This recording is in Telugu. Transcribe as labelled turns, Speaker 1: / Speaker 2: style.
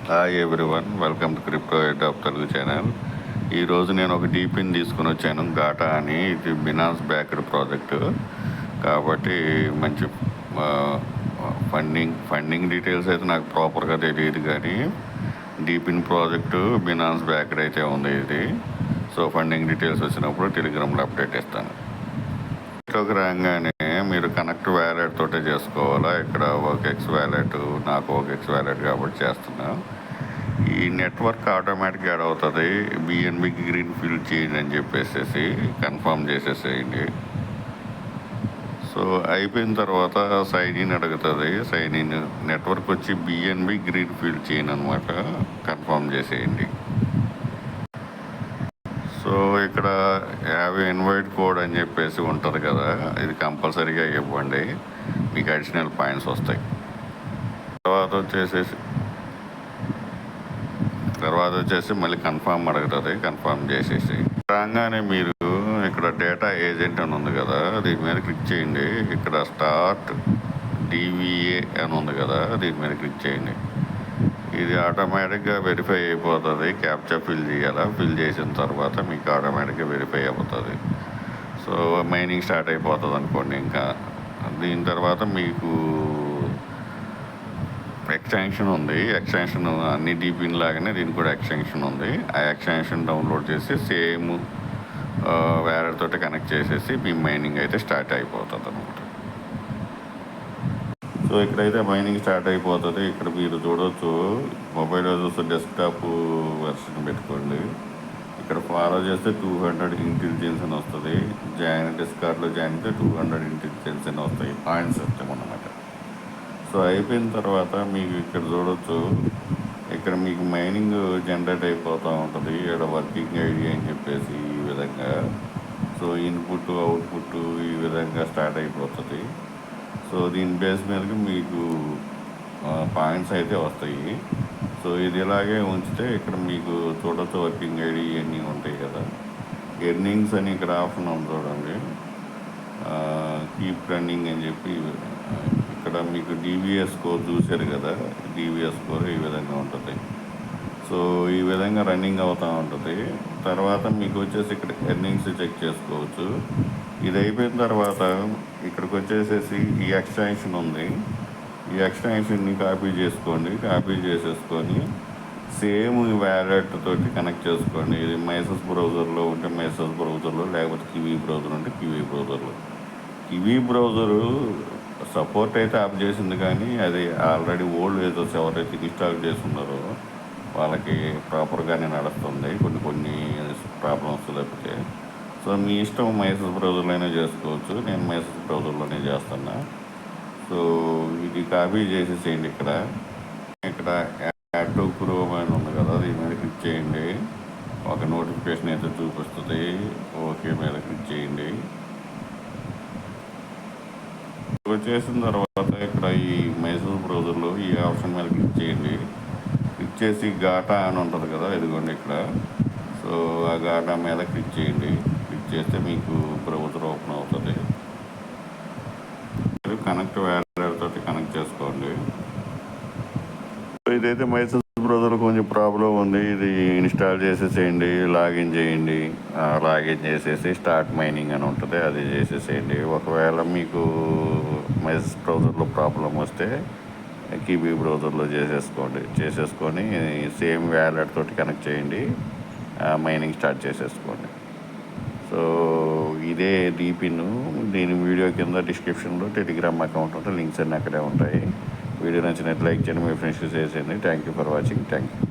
Speaker 1: Hi everyone, welcome to crypto eight of Telugu channel. ఈరోజు నేను ఒక డీపిన్ తీసుకుని వచ్చాను, గాటా అని. ఇది బినాన్స్ బ్యాక్డ్ ప్రాజెక్టు కాబట్టి మంచి ఫండింగ్ డీటెయిల్స్ అయితే నాకు ప్రాపర్గా తెలియదు, కానీ డీపిన్ ప్రాజెక్టు బినాన్స్ బ్యాక్డ్ అయితే ఉంది ఇది. సో ఫండింగ్ డీటెయిల్స్ వచ్చినప్పుడు టెలిగ్రామ్లో అప్డేట్ ఇస్తాను. ఇంట్లోకి రాగానే మీరు కనెక్ట్ వ్యాలెట్ తోటే చేసుకోవాలా. ఇక్కడ OKX వ్యాలెట్, నాకు OKX వ్యాలెట్ కాబట్టి చేస్తున్నా. ఈ నెట్వర్క్ ఆటోమేటిక్గా యాడ్ అవుతుంది. బిఎన్బికి గ్రీన్ ఫీల్డ్ చేయండి అని చెప్పేసి కన్ఫర్మ్ చేసేసేయండి. సో అయిపోయిన తర్వాత సైన్ ఇన్ అడుగుతుంది. సైన్ ఇన్ నెట్వర్క్ వచ్చి బిఎన్బి గ్రీన్ ఫీల్డ్ చేయను అనమాట, కన్ఫర్మ్ చేసేయండి. సో ఇక్కడ హ్యావ్ ఇన్వైట్ కోడ్ అని చెప్పేసి ఉంటుంది కదా, ఇది కంపల్సరీగా ఇవ్వండి, మీకు అడిషనల్ పాయింట్స్ వస్తాయి. తర్వాత వచ్చేసి మళ్ళీ కన్ఫర్మ్ అడుగుతుంది, కన్ఫర్మ్ చేసేసి రాగానే మీరు ఇక్కడ డేటా ఏజెంట్ అని ఉంది కదా, దీని మీద క్లిక్ చేయండి. ఇక్కడ స్టార్ట్ DVA అని ఉంది కదా, దీని మీద క్లిక్ చేయండి. ఇది ఆటోమేటిక్గా వెరిఫై అయిపోతుంది. క్యాప్చా ఫిల్ చేయాలా, ఫిల్ చేసిన తర్వాత మీకు ఆటోమేటిక్గా వెరిఫై అయిపోతుంది. సో మైనింగ్ స్టార్ట్ అయిపోతుంది అనుకోండి. ఇంకా దీని తర్వాత మీకు ఎక్స్టెన్షన్ ఉంది. ఎక్స్టెన్షన్ అన్ని డీపీన్ లాగానే దీనికి కూడా ఎక్స్టెన్షన్ ఉంది. ఆ ఎక్స్టెన్షన్ డౌన్లోడ్ చేసి సేమ్ వ్యాలెట్ తోటి కనెక్ట్ చేసేసి మీ మైనింగ్ అయితే స్టార్ట్ అయిపోతుంది అనమాట. సో ఇక్కడైతే మైనింగ్ స్టార్ట్ అయిపోతుంది. ఇక్కడ మీరు చూడవచ్చు, మొబైల్లో చూస్తే డెస్క్టాప్ వెర్షన్ పెట్టుకోండి. ఇక్కడ ఫాలో చేస్తే 200 ఇంటెలిజెన్స్ అని వస్తుంది. డిస్కార్డ్లో జాయిన్ అయితే 200 ఇంటెలిజెన్స్ అని వస్తాయి, పాయింట్స్ వస్తాయి అన్నమాట. సో అయిపోయిన తర్వాత మీకు ఇక్కడ చూడవచ్చు, ఇక్కడ మీకు మైనింగ్ జనరేట్ అయిపోతూ ఉంటుంది. ఇక్కడ వర్కింగ్ ఐడి అని చెప్పేసి ఈ విధంగా. సో ఇన్పుట్ అవుట్పుట్ ఈ విధంగా స్టార్ట్ అయిపోతుంది. సో దీని బేస్ మీదకి మీకు పాయింట్స్ అయితే వస్తాయి. సో ఇది ఇలాగే ఉంచితే ఇక్కడ మీకు చూడవచ్చు వర్కింగ్ ఐడి ఇవన్నీ ఉంటాయి కదా. ఎర్నింగ్స్ అని ఇక్కడ ఆప్షన్ ఉంది చూడండి, కీప్ రన్నింగ్ అని చెప్పి. ఇక్కడ మీకు DVS స్కోర్ చూశారు కదా, DVS స్కోర్ ఈ విధంగా ఉంటుంది. సో ఈ విధంగా రన్నింగ్ అవుతూ ఉంటుంది. తర్వాత మీకు వచ్చేసి ఇక్కడ ఎర్నింగ్స్ చెక్ చేసుకోవచ్చు. ఇది అయిపోయిన తర్వాత ఇక్కడికి వచ్చేసేసి ఈ ఎక్స్టెన్షన్ ఉంది, ఈ ఎక్స్టెన్షన్ని కాపీ చేసుకోండి. కాపీ చేసేసుకొని సేమ్ వ్యాలెట్ తోటి కనెక్ట్ చేసుకోండి. ఇది మైసెస్ బ్రౌజర్లో ఉంటే మైసెస్ బ్రౌజర్లో, లేకపోతే కివీ బ్రౌజర్ ఉంటే కివీ బ్రౌజర్లో. కివీ బ్రౌజరు సపోర్ట్ అయితే ఆఫ్ చేసింది, కానీ అది ఆల్రెడీ ఓల్డ్ యూజర్స్ ఎవరైతే ఇన్స్టాల్ చేస్తున్నారో వాళ్ళకి ప్రాపర్గానే నడుస్తుంది. కొన్ని ప్రాబ్లమ్స్ లేకపోతే. సో మీ ఇష్టం, మైసెస్ బ్రౌజర్లోనే చేసుకోవచ్చు. నేను మైసెస్ బ్రౌజర్లోనే చేస్తున్నా. సో ఇది కాపీ చేసేసేయండి. ఇక్కడ యాడ్ టు క్రోమ్ అని ఉంది కదా, దీని మీద క్లిక్ చేయండి. ఒక నోటిఫికేషన్ అయితే చూపిస్తుంది. ఓకే మీద క్లిక్ చేయండి. చేసిన తర్వాత ఇక్కడ ఈ మైసెస్ బ్రౌజర్లో ఈ ఆప్షన్ మీద క్లిక్ చేయండి. క్లిక్ చేసి గాటా అని ఉంటుంది కదా, ఇదిగోండి ఇక్కడ. సో ఆ గాటా మీద క్లిక్ చేయండి. క్లిక్ చేస్తే మీకు బ్రౌజర్ ఓపెన్ అవుతుంది. కనెక్ట్ వ్యాలెట్ తోటి కనెక్ట్ చేసుకోండి. ఇదైతే మైసెస్ బ్రౌజర్ కొంచెం ప్రాబ్లం ఉంది. ఇది ఇన్స్టాల్ చేసేసేయండి, లాగిన్ చేయండి. లాగిన్ చేసేసి స్టార్ట్ మైనింగ్ అని ఉంటుంది, అది చేసేసేయండి. ఒకవేళ మీకు మైసెస్ బ్రౌజర్లో ప్రాబ్లం వస్తే కివీ బ్రౌజర్లో చేసేసుకొని సేమ్ వ్యాలెట్ తోటి కనెక్ట్ చేయండి, మైనింగ్ స్టార్ట్ చేసేసుకోండి. సో ఇదే డీపిన్. దీని వీడియో కింద డిస్క్రిప్షన్లో టెలిగ్రామ్ అకౌంట్ ఉంటే లింక్స్ అన్నీ అక్కడే ఉంటాయి. వీడియో నచ్చినట్టు లైక్ చేయండి, మీ ఫ్రెండ్స్కి షేర్ చేయండి. Thank you for watching. Thank you.